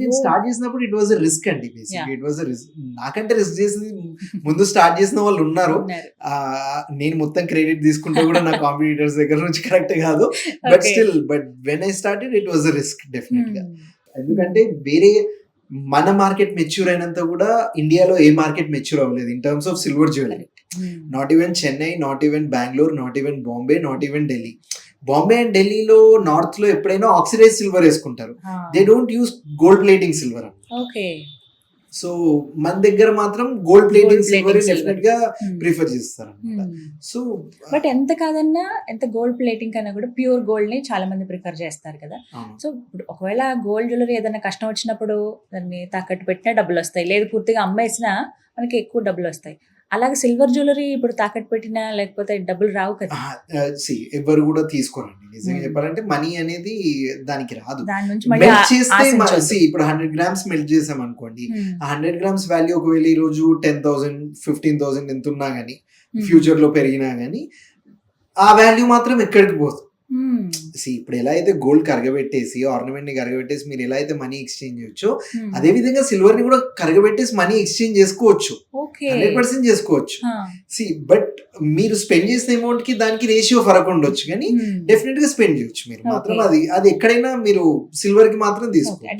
నేను స్టార్ట్ చేసినప్పుడు it was a risk అండి. Basically it was a risk. నాకంటే రిస్క్ చేసి ముందు స్టార్ట్ చేసిన వాళ్ళు ఉన్నారు. నేను మొత్తం క్రెడిట్ తీసుకుంటే కూడా నా కాంపిటీటర్స్ దగ్గర నుంచి కరెక్ట్ కాదు. But still when I started it was a risk definite గా. ఎందుకంటే వేరే మన మార్కెట్ మెచ్యూర్ అయినంత కూడా ఇండియాలో ఏ మార్కెట్ మెచ్యూర్ అవ్వలేదు in terms of silver jewellery. Not even Chennai, not even Bengaluru, not even Bombay, not even Delhi. Bombay and ఢిల్లీలో నార్త్ లో ఎప్పుడైనా ఆక్సిడైజ్ సిల్వర్ వేసుకుంటారు. They don't use gold plating silver. So మన దగ్గర మాత్రం గోల్డ్ ప్లేటింగ్ సిల్వర్ డెఫినెట్ గా ప్రిఫర్ చేస్తారు అన్నమాట. సో బట్ ఎంత కాదన్నా, ఎంత గోల్డ్ ప్లేటింగ్ కన్నా కూడా ప్యూర్ గోల్డ్ ని చాలా మంది ప్రిఫర్ చేస్తారు కదా. సో ఇప్పుడు ఒకవేళ గోల్డ్ జ్యువెలరీ ఏదైనా కష్టం వచ్చినప్పుడు దాన్ని తాకట్టు పెట్టినా డబ్బులు వస్తాయి, లేదు పూర్తిగా అమ్మేసినా మనకి ఎక్కువ డబ్బులు వస్తాయి. అలాగే సిల్వర్ జ్యువెలరీ ఇప్పుడు తాకట్టు పెట్టినా లేకపోతే డబ్బులు రావు కదా. ఎవరు కూడా తీసుకోరండి నిజంగా చెప్పాలంటే. మనీ అనేది దానికి రాదు. దాని నుంచి మెల్ట్ చేస్తే ఇప్పుడు 100 grams మెల్ట్ చేసాం అనుకోండి, 100 grams వాల్యూ ఒకవేళ ఈ రోజు 10,000 15,000 ఎంత ఉన్నా గానీ ఫ్యూచర్ లో పెరిగినా గానీ ఆ వాల్యూ మాత్రం ఎక్కడికి పోదు. ఇప్పుడు ఎలా అయితే గోల్డ్ కరగబెట్టేసి ఆర్నమెంట్ ని కరగబెట్టేసి మీరు ఎలా అయితే మనీ ఎక్స్చేంజ్ చేయొచ్చు, అదే విధంగా సిల్వర్ ని కూడా కరగబెట్టేసి మనీ ఎక్స్చేంజ్ చేసుకోవచ్చు, 100% చేసుకోవచ్చు. బట్ మీరు స్పెండ్ చేసిన అమౌంట్ కి దానికి రేషియో ఫరక్ ఉండొచ్చు, కానీ డెఫినెట్ గా స్పెండ్ చేయొచ్చు మీరు మాత్రం. అది ఎక్కడైనా మీరు సిల్వర్ కి మాత్రం తీసుకోవచ్చు.